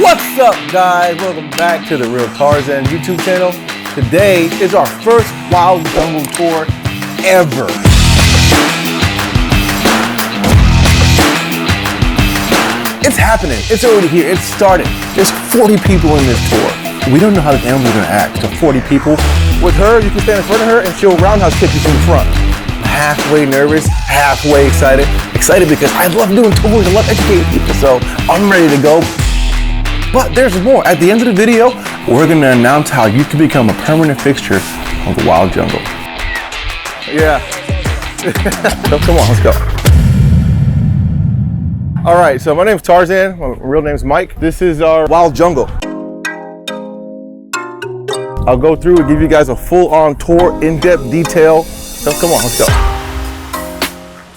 What's up, guys? Welcome back to the Real Tarzann YouTube channel. Today is our first Wyld jungle tour ever. It's happening. It's already here. It's started. There's 40 people in this tour. We don't know how this animal is going to act. So 40 people. With her, you can stand in front of her and she'll roundhouse kick you from the front. Halfway nervous, halfway excited. Excited because I love doing tours. I love educating people. So I'm ready to go. But there's more. At the end of the video, we're going to announce how you can become a permanent fixture of the Wyld jungle. Yeah. So come on, let's go. All right, so my name's Tarzann. My real name's Mike. This is our Wyld jungle. I'll go through and give you guys a full-on tour, in-depth detail. So come on, let's go.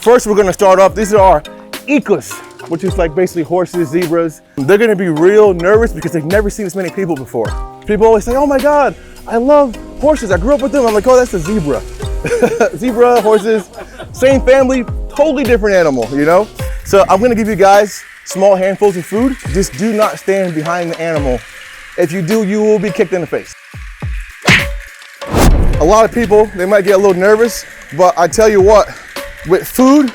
First, we're going to start off. These are our equus, which is like basically horses, zebras. They're gonna be real nervous because they've never seen this many people before. People always say, oh my God, I love horses. I grew up with them. I'm like, oh, that's a zebra. Zebra, horses, same family, totally different animal, you know? So I'm gonna give you guys small handfuls of food. Just do not stand behind the animal. If you do, you will be kicked in the face. A lot of people, they might get a little nervous, but I tell you what, with food,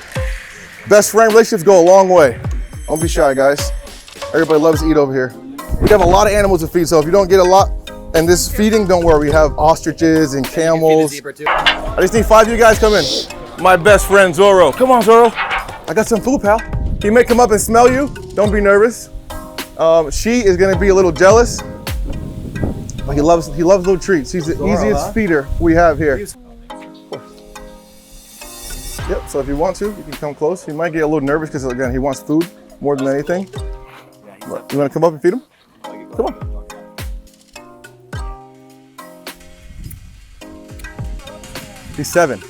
best friend relationships go a long way. Don't be shy, guys. Everybody loves to eat over here. We have a lot of animals to feed, so if you don't get a lot in this feeding, don't worry. We have ostriches and camels. I just need 5 of you guys come in. My best friend, Zorro. Come on, Zorro. I got some food, pal. He may come up and smell you. Don't be nervous. She is gonna be a little jealous. But he loves little treats. He's the easiest feeder we have here. Yep, so if you want to, you can come close. He might get a little nervous because, again, he wants food more than anything. But you want to come up and feed him? Come on. He's 7.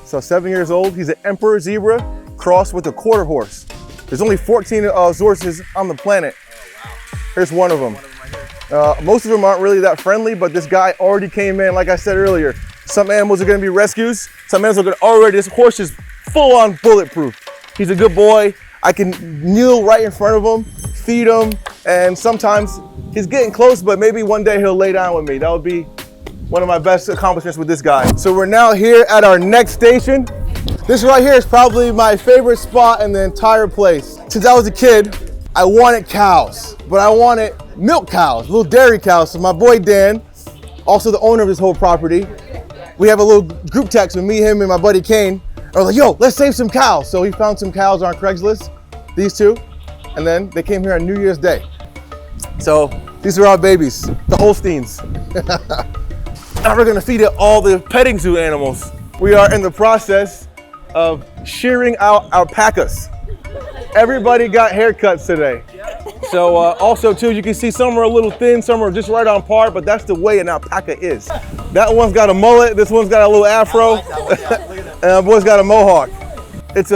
So 7 years old. He's an emperor zebra crossed with a quarter horse. There's only 14 horses on the planet. Here's one of them. Most of them aren't really that friendly, but this guy already came in, like I said earlier. Some animals are going to be rescues. Some animals are going to already, this horse is full on bulletproof. He's a good boy. I can kneel right in front of him, feed him, and sometimes he's getting close, but maybe one day he'll lay down with me. That would be one of my best accomplishments with this guy. So we're now here at our next station. This right here is probably my favorite spot in the entire place. Since I was a kid, I wanted cows, but I wanted milk cows, little dairy cows. So my boy Dan, also the owner of this whole property, we have a little group text with me, him, and my buddy Kane. And we're like, yo, let's save some cows. So he found some cows on Craigslist, these two. And then they came here on New Year's Day. So these are our babies, the Holsteins. Now we're gonna feed it all the petting zoo animals. We are in the process of shearing out alpacas. Everybody got haircuts today. So also too, you can see some are a little thin, some are just right on par, but that's the way an alpaca is. That one's got a mullet, this one's got a little afro, and our boy's got a mohawk. It's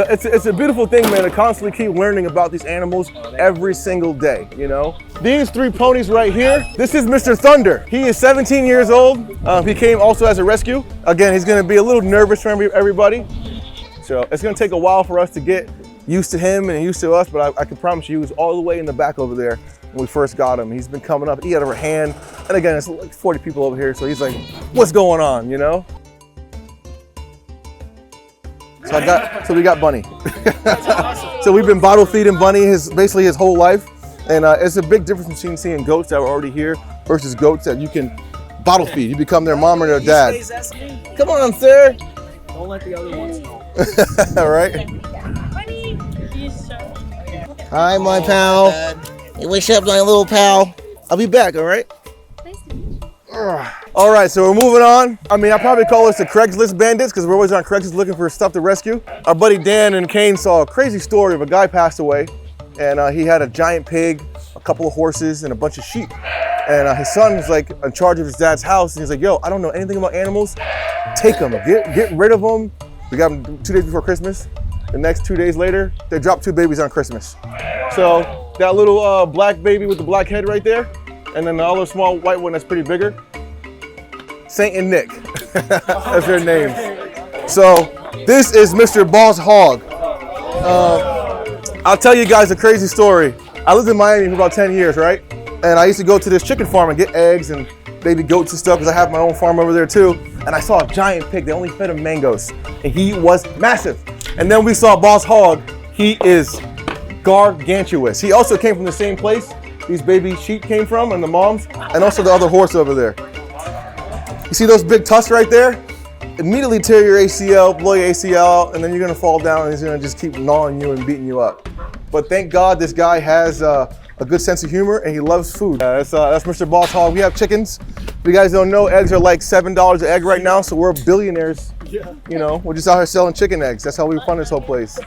a beautiful thing, man, to constantly keep learning about these animals every single day, you know? These 3 ponies right here, this is Mr. Thunder. He is 17 years old. He came also as a rescue. Again, he's gonna be a little nervous for everybody. So it's gonna take a while for us to get used to him and used to us, but I can promise you he was all the way in the back over there when we first got him. He's been coming up, he had a hand. And again, it's like 40 people over here, so he's like, what's going on, you know? So we got Bunny. That's awesome. So we've been bottle feeding Bunny basically his whole life. And it's a big difference between seeing goats that are already here versus goats that you can bottle feed. You become their mom or their dad. Come on, sir. Don't let the other ones know. All right. Hi, my pal. Hey, what's up, my little pal? I'll be back, all right? Nice to meet you. All right, so we're moving on. I mean, I probably call us the Craigslist bandits because we're always on Craigslist looking for stuff to rescue. Our buddy Dan and Kane saw a crazy story of a guy passed away, and he had a giant pig, a couple of horses, and a bunch of sheep. And his son was like in charge of his dad's house, and he's like, yo, I don't know anything about animals. Take them, get rid of them. We got them 2 days before Christmas. The next 2 days later, they dropped 2 babies on Christmas. So that little black baby with the black head right there, and then the other small white one that's pretty bigger, Saint and Nick, that's their names. So this is Mr. Boss Hog. I'll tell you guys a crazy story. I lived in Miami for about 10 years, right? And I used to go to this chicken farm and get eggs and baby goats and stuff because I have my own farm over there too. And I saw a giant pig. They only fed him mangoes. And he was massive. And then we saw Boss Hog. He is gargantuous. He also came from the same place these baby sheep came from and the moms, and also the other horse over there. You see those big tusks right there? Immediately tear your ACL, blow your ACL, and then you're gonna fall down and he's gonna just keep gnawing you and beating you up. But thank God this guy has a good sense of humor and he loves food. That's Mr. Boss Hog. We have chickens. If you guys don't know, eggs are like $7 an egg right now, so we're billionaires. Yeah. You know, we're just out here selling chicken eggs. That's how we fund this whole place.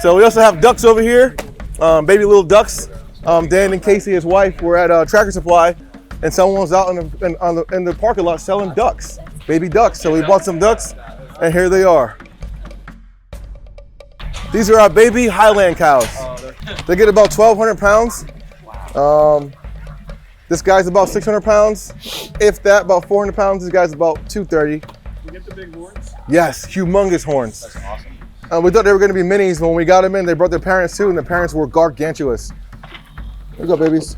So we also have ducks over here, baby little ducks. Dan and Casey, his wife, were at Tractor Supply, and someone was out in the parking lot selling ducks, baby ducks. So we bought some ducks, and here they are. These are our baby Highland cows. They get about 1,200 pounds. This guy's about 600 pounds, if that, about 400 pounds. This guy's about 230. You get the big horns? Yes, humongous horns. That's awesome. We thought they were going to be minis. When we got them in, they brought their parents too, and the parents were gargantuous. Here you go, babies.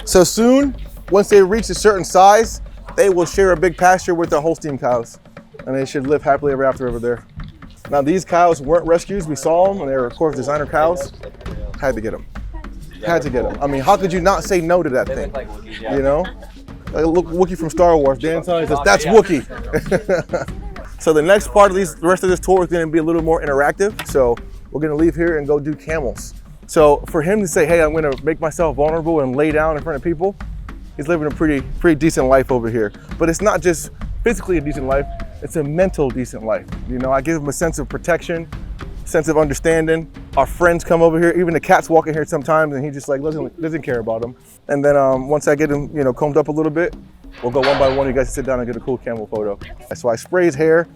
So soon, once they reach a certain size, they will share a big pasture with the Holstein cows, and they should live happily ever after over there. Now, these cows weren't rescues. We saw them, and they were, of course, designer cows. Had to get them. Had to get them. I mean, how could you not say no to that thing? You know? Like, look, Wookiee from Star Wars. Dan says, that's Wookiee. So the next part of the rest of this tour is going to be a little more interactive. So we're going to leave here and go do camels. So for him to say, hey, I'm going to make myself vulnerable and lay down in front of people, he's living a pretty decent life over here. But it's not just physically a decent life, it's a mental decent life. You know, I give him a sense of protection, sense of understanding. Our friends come over here, even the cats walk in here sometimes, and he just like doesn't care about them. And then once I get him, you know, combed up a little bit, we'll go one by one. You guys sit down and get a cool camel photo. So I spray his hair.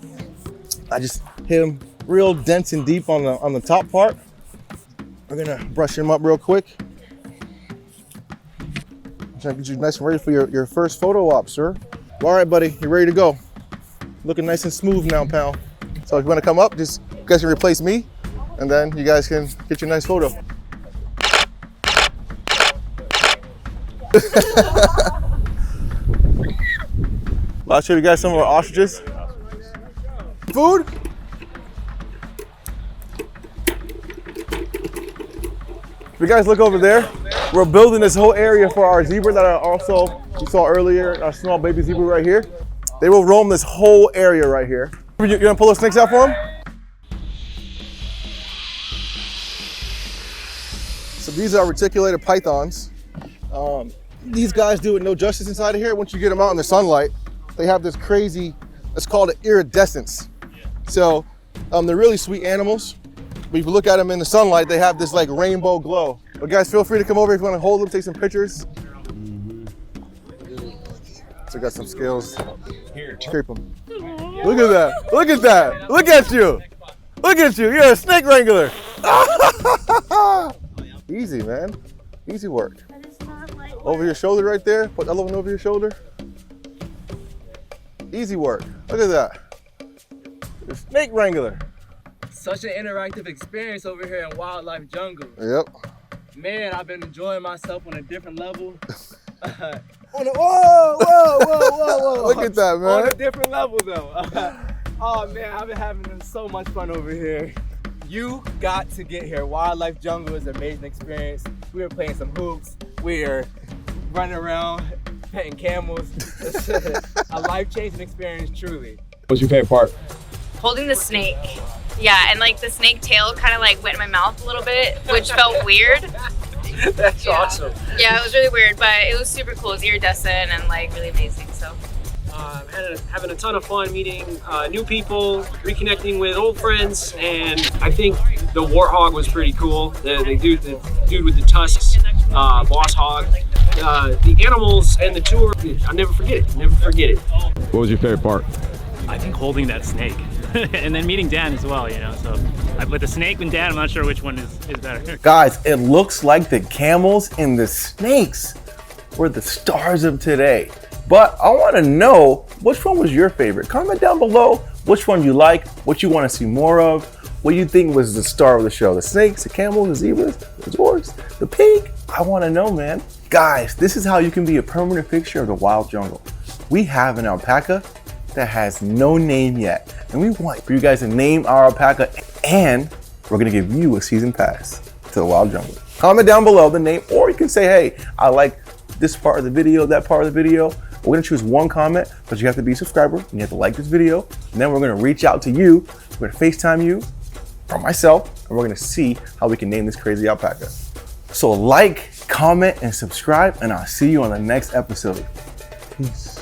I just hit him real dense and deep on the top part. We're gonna brush him up real quick. Trying to get you nice and ready for your first photo op, sir. All right, buddy, you're ready to go. Looking nice and smooth now, pal. So if you want to come up, just you guys can replace me, and then you guys can get your nice photo. I'll show you guys some of our ostriches. Food? If you guys look over there, we're building this whole area for our zebra that you saw earlier, our small baby zebra right here. They will roam this whole area right here. You gonna pull those snakes out for them? So these are reticulated pythons. These guys do it no justice inside of here. Once you get them out in the sunlight, they have this crazy, it's called an iridescence. So they're really sweet animals. But if you look at them in the sunlight, they have this like rainbow glow. But guys, feel free to come over if you want to hold them, take some pictures. So I got some scales. Here, scrape them. Look at that. Look at that. Look at you. Look at you. You're a snake wrangler. Easy, man. Easy work. Over your shoulder right there. Put the other one over your shoulder. Easy work. Look at that. You're a snake wrangler. Such an interactive experience over here in Wildlife Jungle. Yep. Man, I've been enjoying myself on a different level. Whoa. Look at that, man. On a different level, though. Oh, man, I've been having so much fun over here. You got to get here. Wildlife Jungle is an amazing experience. We were playing some hoops. We are running around, petting camels. It's a life-changing experience, truly. What's your favorite part? Holding the snake. Yeah, and like the snake tail kind of like went in my mouth a little bit, which felt weird. That's awesome. Yeah, it was really weird, but it was super cool. It was iridescent and like really amazing. So having a ton of fun meeting new people, reconnecting with old friends, and I think the warthog was pretty cool. The dude with the tusks, Boss Hog. The animals and the tour, I'll never forget it. Never forget it. What was your favorite part? I think holding that snake. And then meeting Dan as well, you know, so with the snake and Dan, I'm not sure which one is better. Guys, it looks like the camels and the snakes were the stars of today. But I want to know, which one was your favorite? Comment down below which one you like, what you want to see more of, what you think was the star of the show. The snakes, the camels, the zebras, the zorgs, the pig. I want to know, man. Guys, this is how you can be a permanent fixture of the wild jungle. We have an alpaca that has no name yet. And we want for you guys to name our alpaca, and we're gonna give you a season pass to the wild jungle. Comment down below the name, or you can say, hey, I like this part of the video, that part of the video. We're gonna choose one comment, but you have to be a subscriber, and you have to like this video, and then we're gonna reach out to you, we're gonna FaceTime you, or myself, and we're gonna see how we can name this crazy alpaca. So like, comment, and subscribe, and I'll see you on the next episode. Peace.